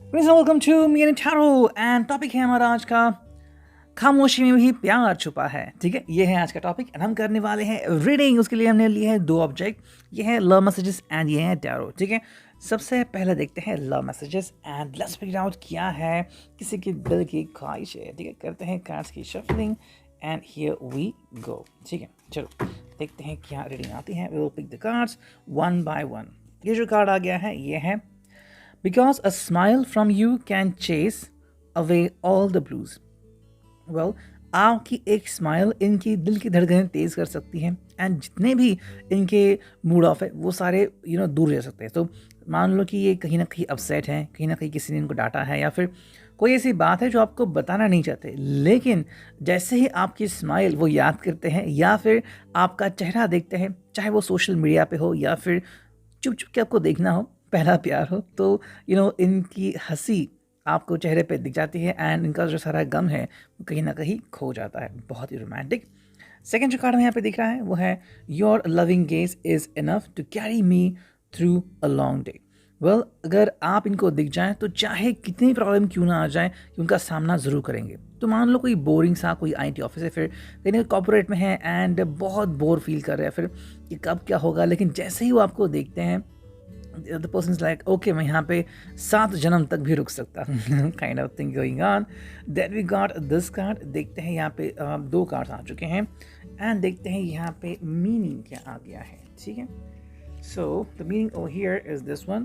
Welcome to me and tarot and topic है हमारा आज का खामोशी में भी प्यार छुपा है। ठीक है, ये है आज का टॉपिक एंड हम करने वाले हैं रीडिंग। उसके लिए हमने लिए हैं दो ऑब्जेक्ट, ये है लव मैसेजेस एंड ये है टैरो। ठीक है, सबसे पहले देखते हैं love messages and let's figure out क्या है किसी की दिल की ख्वाहिश है। ठीक है, करते हैं कार्ड्स की shuffling and here we go. ठीक है, चलो देखते हैं क्या रीडिंग आती है। We will pick the cards one by one. ये जो कार्ड आ गया है ये है Because a smile from you can chase away all the blues. Well, आपकी एक स्माइल इनकी दिल की धड़कनें तेज़ कर सकती है एंड जितने भी इनके मूड ऑफ है वो सारे दूर जा सकते हैं। तो मान लो कि ये कहीं ना कहीं अपसेट हैं, कहीं ना कहीं किसी ने इनको डांटा है या फिर कोई ऐसी बात है जो आपको बताना नहीं चाहते, लेकिन जैसे ही आपकी स्माइल वो याद करते हैं या फिर आपका चेहरा देखते हैं, चाहे वो सोशल मीडिया पे हो या फिर चुप चुप के आपको देखना हो, पहला प्यार हो, तो इनकी हंसी आपको चेहरे पे दिख जाती है एंड इनका जो सारा गम है वो कहीं ना कहीं खो जाता है। बहुत ही रोमांटिक। सेकेंड जो कार्ड में यहाँ पे दिख रहा है वो है your loving gaze is enough to carry me through a long day. Well, अगर आप इनको दिख जाएं तो चाहे कितनी प्रॉब्लम क्यों ना आ जाए कि उनका सामना ज़रूर करेंगे। तो मान लो कोई बोरिंग सा कोई आईटी ऑफिस है, फिर कहीं ना कॉर्पोरेट में है एंड बहुत बोर फील कर रहे हैं, फिर कि कब क्या होगा, लेकिन जैसे ही वो आपको देखते हैं the person is like okay, मैं यहाँ पे 7 जन्म तक भी रुक सकता हूँ kind of thing going on. Then we got this card. देखते हैं यहाँ पे दो कार्ड्स आ चुके हैं एंड देखते हैं यहाँ पे मीनिंग क्या आ गया है। ठीक है, so the meaning over here is this one.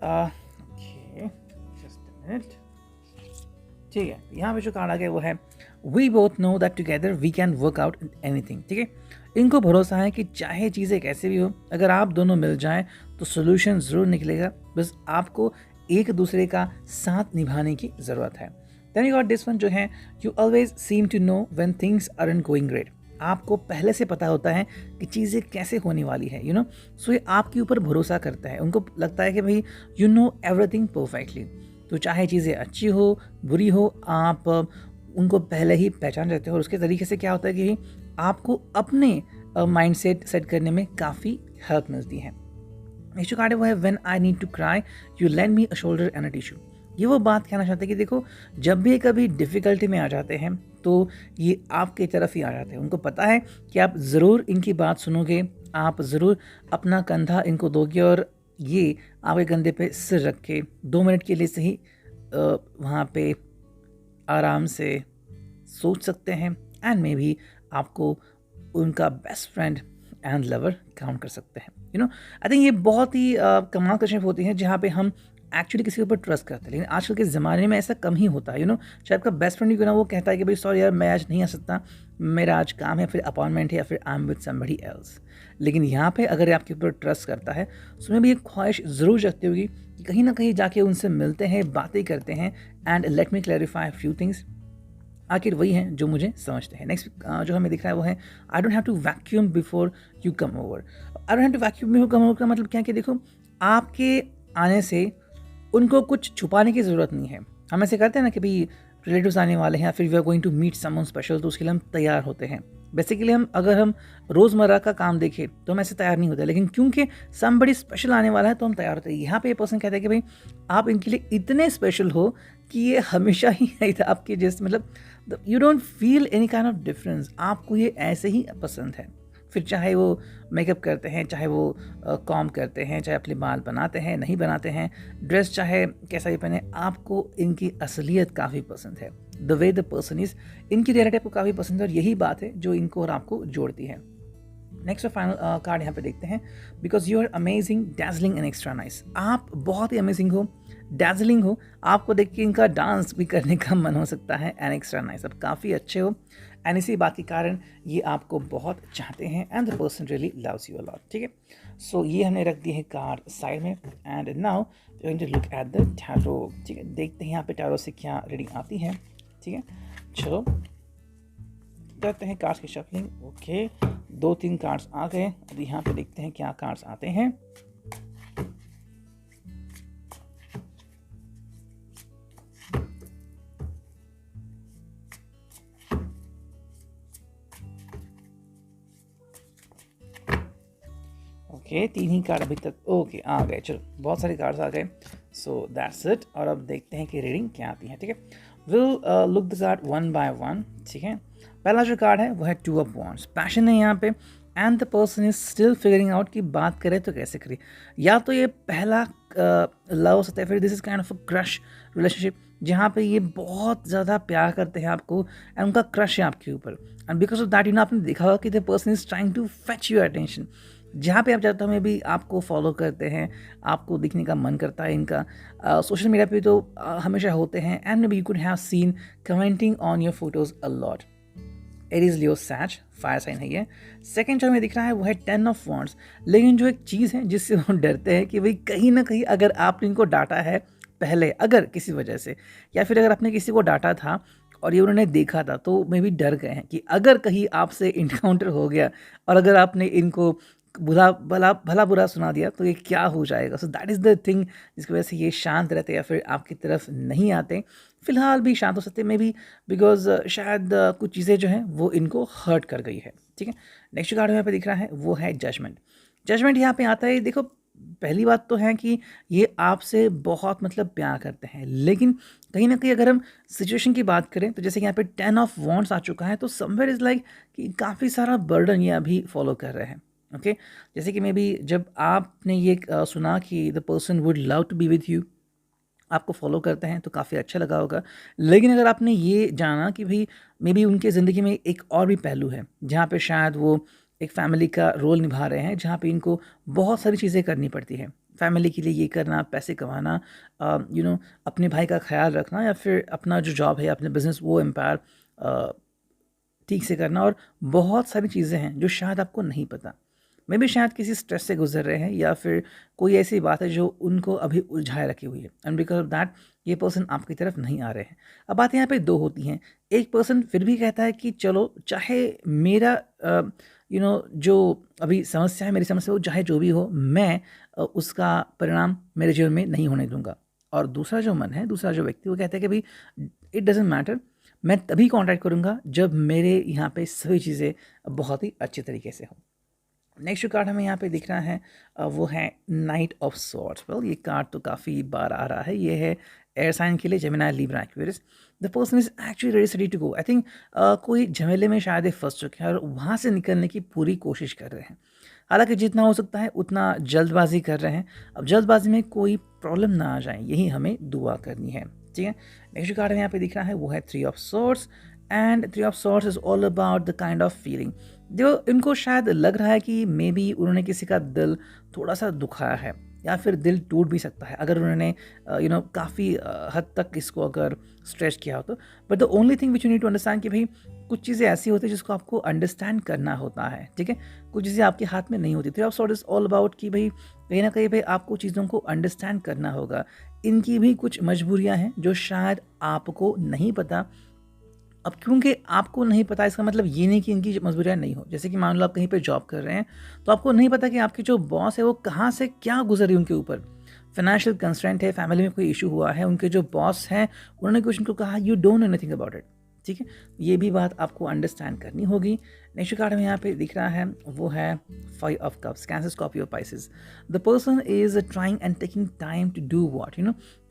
Okay, just a minute. ठीक है, यहाँ पे जो कार्ड आ गया वो है we both know that together we can work out anything. ठीक है, इनको भरोसा है कि चाहे चीज़ें कैसे भी हो, अगर आप दोनों मिल जाएं तो सोल्यूशन ज़रूर निकलेगा। बस आपको एक दूसरे का साथ निभाने की ज़रूरत है। Then you got this one जो है you always seem to know when things aren't going great. आपको पहले से पता होता है कि चीज़ें कैसे होने वाली है, सो ये आपके ऊपर भरोसा करता है। उनको लगता है कि भाई यू नो एवरीथिंग परफेक्टली। तो चाहे चीज़ें अच्छी हो बुरी हो, आप उनको पहले ही पहचान जाते हो और उसके तरीके से क्या होता है कि आपको अपने माइंड सेट करने में काफ़ी हेल्प मिलती है। नेक्स्ट जो कार्ड है वो है when I need to cry you lend me a shoulder and a tissue. ये वो बात कहना चाहते हैं कि देखो, जब भी कभी डिफ़िकल्टी में आ जाते हैं तो ये आपके तरफ ही आ जाते हैं। उनको पता है कि आप ज़रूर इनकी बात सुनोगे, आप ज़रूर अपना कंधा इनको दोगे और ये आपके कंधे पे सिर रख के 2 मिनट के लिए सही वहाँ पे आराम से सोच सकते हैं एंड मे भी आपको उनका best friend and lover count कर सकते हैं। आई थिंक ये बहुत ही कमाल का शिप होती है जहाँ पे हम एक्चुअली किसी के ऊपर ट्रस्ट करते हैं, लेकिन आजकल के ज़माने में ऐसा कम ही होता है। शायद आपका बेस्ट फ्रेंड ही क्यों ना वो कहता है कि भाई सॉरी यार, मैं आज नहीं आ सकता, मेरा आज काम है, फिर अपॉइंटमेंट है या फिर I am with somebody else. लेकिन यहाँ पे अगर आपके ऊपर ट्रस्ट करता है तो उसमें भी एक ख्वाहिश ज़रूर जगती होगी कि कहीं ना कहीं जाके उनसे मिलते हैं, बातें करते हैं and let me clarify few things. आखिर वही हैं जो मुझे समझते हैं। नेक्स्ट जो हमें दिख रहा है वो है I don't have to vacuum before you come over. I don't have to vacuum before come over का मतलब क्या है कि देखो, आपके आने से उनको कुछ छुपाने की ज़रूरत नहीं है। हम ऐसे करते हैं ना कि भाई रिलेटिव्स आने वाले हैं या फिर we are going to meet someone special, तो उसके लिए हम तैयार होते हैं। बेसिकली अगर हम रोज़मर्रा का काम देखें तो हम ऐसे तैयार नहीं होते, लेकिन क्योंकि समबडी स्पेशल आने वाला है तो हम तैयार होते हैं। यहाँ पे ये पर्सन कहता है कि भाई आप इनके लिए इतने स्पेशल हो कि ये हमेशा ही आपके जैसे, मतलब you don't feel any kind of difference, आपको ये ऐसे ही पसंद है। फिर चाहे वो मेकअप करते हैं, चाहे वो कॉम करते हैं, चाहे अपने बाल बनाते हैं नहीं बनाते हैं, ड्रेस चाहे कैसा भी पहने, आपको इनकी असलियत काफ़ी पसंद है। The way the person is, इनकी रियलिटी आपको काफ़ी पसंद है और यही बात है जो इनको और आपको जोड़ती है। नेक्स्ट और फाइनल कार्ड यहाँ पे देखते हैं because you are amazing dazzling and extra nice. आप बहुत ही अमेजिंग हो, डैजलिंग हो, आपको देख के इनका डांस भी करने का मन हो सकता है एंड एक्स्ट्रा नाइस, आप काफ़ी अच्छे हो एंड इसी बात के कारण ये आपको बहुत चाहते हैं and the person really loves you a lot. ठीक है, सो ये हमने रख दिए हैं कार्ड साइड में and now going to look at the tarot. ठीक है, देखते हैं यहाँ पे टैरो से क्या रीडिंग आती है। ठीक है, चलो करते हैं कार्ड्स की शफलिंग। ओके, 2-3 कार्ड्स आ गए, अभी यहाँ पे देखते हैं क्या कार्ड्स आते हैं। ओके 3 ही कार्ड अभी तक ओके आ गए, चलो बहुत सारे कार्ड्स आ गए, सो दैट्स इट। और अब देखते हैं कि रीडिंग क्या आती है, ठीक है। Will look the card one by one, ठीक है। पहला जो कार्ड है वो है 2 ऑफ वॉन्ड्स, पैशन है यहाँ पे, and the person is still figuring out कि बात करे तो कैसे करे। या तो ये पहला लव हो सकता है, फिर this is kind of a crush relationship जहाँ पे ये बहुत ज़्यादा प्यार करते हैं आपको एंड उनका क्रश है आपके ऊपर, एंड बिकॉज ऑफ दैट आपने देखा होगा कि the person is trying to fetch your attention. जहाँ पे आप जाते हो में भी आपको फॉलो करते हैं, आपको दिखने का मन करता है इनका। सोशल मीडिया पे तो हमेशा होते हैं, and maybe you could have seen commenting on your photos a lot. Aries Leo such fire sign है ये। सेकंड जो हमें दिख रहा है वो है 10 ऑफ वॉन्ड्स, लेकिन जो एक चीज़ है जिससे वो डरते हैं कि भाई कहीं ना कहीं अगर आपने इनको डांटा है पहले, अगर किसी वजह से, या फिर अगर आपने किसी को डांटा था और ये उन्होंने देखा था, तो मे भी डर गए हैं कि अगर कहीं आपसे इनकाउंटर हो गया और अगर आपने इनको भला बुरा सुना दिया तो ये क्या हो जाएगा। So that is the thing जिसकी वजह से ये शांत रहते या फिर आपकी तरफ नहीं आते। फिलहाल भी शांत हो सकते मे बी बिकॉज शायद कुछ चीज़ें जो हैं वो इनको हर्ट कर गई है, ठीक है। नेक्स्ट कार्ड यहाँ पे दिख रहा है वो है जजमेंट। जजमेंट यहाँ पे आता है, देखो पहली बात तो है कि ये आपसे बहुत मतलब प्यार करते हैं, लेकिन कहीं ना कहीं अगर हम सिचुएशन की बात करें तो जैसे कि यहाँ पे 10 ऑफ वॉन्ड्स आ चुका है, तो समवेयर इज़ लाइक कि काफ़ी सारा बर्डन ये अभी फॉलो कर रहे हैं, ओके। जैसे कि मे बी जब आपने ये सुना कि the person would love to be with you, आपको फॉलो करते हैं तो काफ़ी अच्छा लगा होगा। लेकिन अगर आपने ये जाना कि भाई मे बी उनके ज़िंदगी में एक और भी पहलू है जहाँ पे शायद वो एक फैमिली का रोल निभा रहे हैं, जहाँ पे इनको बहुत सारी चीज़ें करनी पड़ती हैं फैमिली के लिए, ये करना, पैसे कमाना, अपने भाई का ख्याल रखना, या फिर अपना जो जॉब है, अपने बिजनेस वो एम्पायर ठीक से करना, और बहुत सारी चीज़ें हैं जो शायद आपको नहीं पता। मे भी शायद किसी स्ट्रेस से गुजर रहे हैं, या फिर कोई ऐसी बात है जो उनको अभी उलझाए रखी हुई है, एंड बिकॉज ऑफ दैट ये पर्सन आपकी तरफ नहीं आ रहे हैं। अब बातें यहाँ पे दो होती हैं। एक पर्सन फिर भी कहता है कि चलो चाहे मेरा जो अभी समस्या है, मेरी समस्या हो, चाहे जो भी हो, मैं उसका परिणाम मेरे जीवन में नहीं होने दूंगा। और दूसरा जो मन है, दूसरा जो व्यक्ति, वो कहता है कि भाई इट डजेंट मैटर, मैं तभी कॉन्टैक्ट करूँगा जब मेरे यहाँ पे सभी चीज़ें बहुत ही अच्छे तरीके से हों। नेक्स्ट जो कार्ड हमें यहाँ पे दिख रहा है वो है नाइट ऑफ सॉर्ड्स। वेल ये कार्ड तो काफ़ी बार आ रहा है, ये है एयर साइन के लिए, Gemini, Libra, Aquarius. The person is actually ready steady to go. I think कोई झमेले में शायद फंस चुके हैं और वहाँ से निकलने की पूरी कोशिश कर रहे हैं। हालांकि जितना हो सकता है उतना जल्दबाजी कर रहे हैं। अब जल्दबाजी में कोई प्रॉब्लम ना आ जाए, यही हमें दुआ करनी है, ठीक है। नेक्स्ट कार्ड यहाँ पे दिख रहा है वो है 3 of swords, and 3 of swords is all about the kind of feeling. जो इनको शायद लग रहा है कि मे बी उन्होंने किसी का दिल थोड़ा सा दुखाया है, या फिर दिल टूट भी सकता है अगर उन्होंने काफ़ी हद तक इसको अगर स्ट्रेच किया हो तो। But the only thing which you need to understand कि भाई कुछ चीज़ें ऐसी होती है जिसको आपको अंडरस्टैंड करना होता है, ठीक है। कुछ चीज़ें आपके हाथ में नहीं होती। 3 of swords is all about कि भाई कहीं ना कहीं भाई आपको चीज़ों को अंडरस्टैंड करना होगा। इनकी भी कुछ मजबूरियाँ हैं जो शायद आपको नहीं पता। अब क्योंकि आपको नहीं पता इसका मतलब ये नहीं कि इनकी मजबूरियाँ नहीं हो। जैसे कि मान लो आप कहीं पे जॉब कर रहे हैं, तो आपको नहीं पता कि आपके जो बॉस है वो कहाँ से क्या गुजर रही है उनके ऊपर। फाइनेंशियल कंस्ट्रेंट है, फैमिली में कोई इशू हुआ है, उनके जो बॉस हैं उन्होंने कुछ उनको कहा, you don't know anything about it, ठीक है। ये भी बात आपको अंडरस्टैंड करनी होगी। नेक्स्ट कार्ड में यहाँ पे दिख रहा है वो है 5 of cups, Cancer, Scorpio, Pisces. The person is trying and taking time to do what,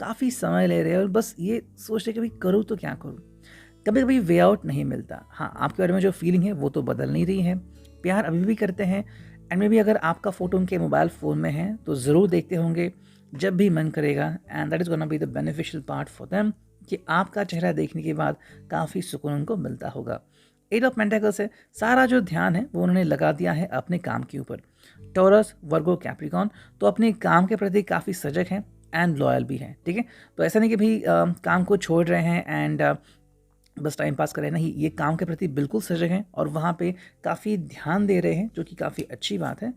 काफ़ी समय ले रहे हैं और बस ये सोच रहे कि भाई करूँ तो क्या करूँ। कभी कभी वे आउट नहीं मिलता। हाँ, आपके बारे में जो फीलिंग है वो तो बदल नहीं रही है, प्यार अभी भी करते हैं, एंड मे बी अगर आपका फ़ोटो उनके मोबाइल फ़ोन में है तो ज़रूर देखते होंगे जब भी मन करेगा, and that is gonna be the beneficial part for them, कि आपका चेहरा देखने के बाद काफ़ी सुकून उनको मिलता होगा। 8 ऑफ पेंटिकल्स है, सारा जो ध्यान है वो उन्होंने लगा दिया है अपने काम के ऊपर। टॉरस, वर्गो, कैप्रिकॉन तो अपने काम के प्रति काफ़ी सजग हैं एंड लॉयल भी हैं, ठीक है। तो ऐसा नहीं कि भाई काम को छोड़ रहे हैं एंड बस टाइम पास करें, नहीं, ये काम के प्रति बिल्कुल सजग हैं और वहाँ पे काफ़ी ध्यान दे रहे हैं, जो कि काफ़ी अच्छी बात है।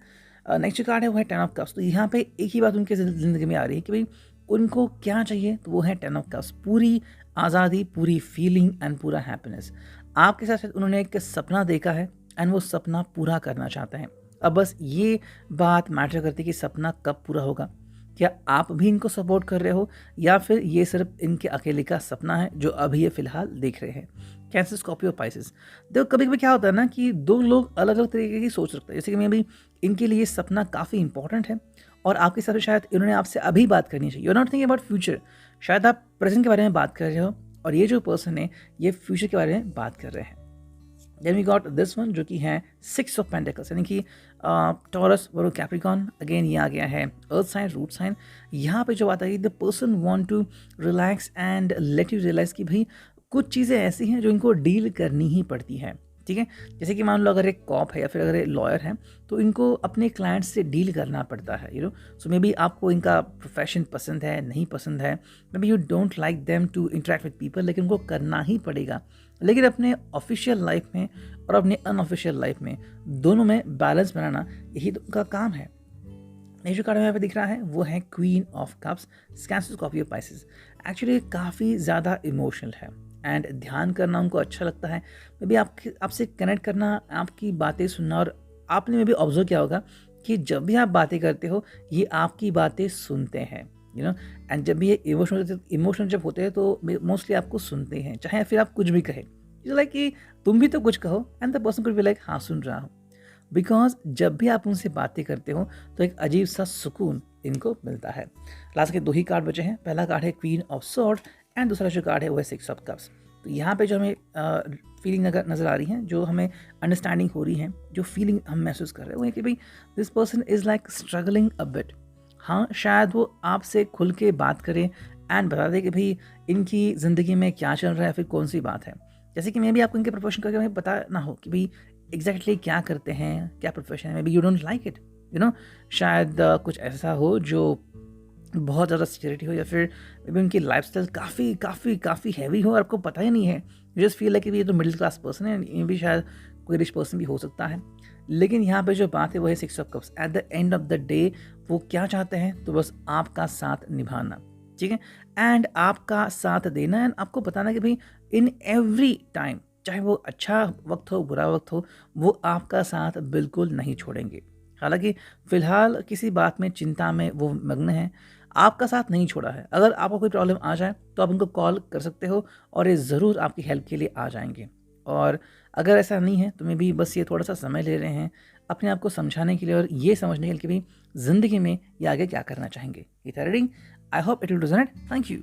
नेक्स्ट कार्ड है वो है 10 ऑफ कप्स। तो यहाँ पे एक ही बात उनके ज़िंदगी में आ रही है कि भाई उनको क्या चाहिए, तो वो है 10 ऑफ कप्स, पूरी आज़ादी, पूरी फीलिंग एंड पूरा हैप्पीनेस। आपके साथ उन्होंने एक सपना देखा है एंड वो सपना पूरा करना चाहते हैं। अब बस ये बात मैटर करती है कि सपना कब पूरा होगा, क्या आप भी इनको सपोर्ट कर रहे हो या फिर ये सिर्फ इनके अकेले का सपना है जो अभी ये फिलहाल देख रहे हैं? Cancer, Scorpio, Pisces. देखो कभी-कभी क्या होता है ना कि 2 लोग अलग-अलग तरीके की सोच रखते हैं। जैसे कि मे बी इनके लिए सपना काफ़ी इंपॉर्टेंट है और आपके हिसाब से शायद इन्होंने आपसे अभी बात करनी चाहिए। You are not thinking about future. शायद आप प्रेज़ेंट के बारे में बात कर रहे हो और ये जो पर्सन है, ये फ्यूचर के बारे में बात कर रहे हैं। Then we got this one जो कि है 6 ऑफ पेंटिकल्स, यानी कि टॉरस, वर्गो, कैप्रिकॉर्न। अगेन ये आ गया है अर्थ साइन, रूट साइन। यहाँ पे जो बात आई, the person want to relax and let you realise कि भाई कुछ चीज़ें ऐसी हैं जो इनको डील करनी ही पड़ती है। ठीक है, जैसे कि मान लो अगर एक कॉप है या फिर अगर एक लॉयर है तो इनको अपने क्लाइंट्स से डील करना पड़ता है, you know. So maybe आपको इनका प्रोफेशन पसंद है, नहीं पसंद है, maybe you don't like them to interact with people, लेकिन उनको करना ही पड़ेगा। लेकिन अपने ऑफिशियल लाइफ में और अपने अनऑफिशियल लाइफ में दोनों में बैलेंस बनाना यही तो उनका काम है। ये जो कार्ड यहाँ पे दिख रहा है वो है queen of cups, Cancer, Scorpio, Pisces. Actually काफ़ी ज़्यादा इमोशनल है एंड ध्यान करना उनको अच्छा लगता है। मे बी आपसे कनेक्ट करना, आपकी बातें सुनना, और आपने मे बी ऑब्जर्व किया होगा कि जब भी आप बातें करते हो ये आपकी बातें सुनते हैं, यू नो। एंड जब भी ये इमोशनल जब होते हैं तो मोस्टली आपको सुनते हैं, चाहे फिर आप कुछ भी कहें। लाइक कि तुम भी तो कुछ कहो and the person could be like हाँ सुन रहा हूँ। बिकॉज जब भी आप उनसे बातें करते हो तो एक अजीब सा सुकून इनको मिलता है। लास्ट के 2 ही कार्ड बचे हैं। पहला कार्ड है क्वीन ऑफ स्वॉर्ड एंड दूसरा जो कार्ड है वो है 6 ऑफ कप्स। तो यहाँ पे जो हमें फीलिंग नज़र आ रही है, जो हमें अंडरस्टैंडिंग हो रही है, जो फीलिंग हम महसूस कर रहे हैं वो है कि भाई this person is like struggling a bit. हाँ, शायद वो आपसे खुल के बात करें एंड बता दे कि भाई इनकी ज़िंदगी में क्या चल रहा है, फिर कौन सी बात है। जैसे कि मैं भी आपको इनके प्रोफेशन करके हमें पता ना हो कि भाई एग्जैक्टली क्या करते हैं, क्या प्रोफेशन है। Maybe you don't like it, you know. शायद कुछ ऐसा हो जो बहुत ज़्यादा सिक्योरिटी हो, या फिर मे बी उनकी लाइफस्टाइल काफ़ी काफ़ी काफ़ी हैवी हो और आपको पता ही नहीं है। यू जस्ट फील लाइक कि ये तो मिडिल क्लास पर्सन है, ये भी शायद कोई रिच पर्सन भी हो सकता है। लेकिन यहाँ पे जो बात है वो है 6 of cups. At the end of the day वो क्या चाहते हैं, तो बस आपका साथ निभाना, ठीक है, एंड आपका साथ देना एंड आपको बताना कि भाई इन एवरी टाइम, चाहे वो अच्छा वक्त हो, बुरा वक्त हो, वो आपका साथ बिल्कुल नहीं छोड़ेंगे। हालांकि फ़िलहाल किसी बात में, चिंता में वो मग्न हैं, आपका साथ नहीं छोड़ा है। अगर आपको कोई प्रॉब्लम आ जाए तो आप उनको कॉल कर सकते हो और ये ज़रूर आपकी हेल्प के लिए आ जाएंगे। और अगर ऐसा नहीं है तो मे बी बस ये थोड़ा सा समय ले रहे हैं अपने आप को समझाने के लिए और ये समझने के लिए कि भाई ज़िंदगी में ये आगे क्या करना चाहेंगे। ये था reading. I hope it will resonate. Thank you.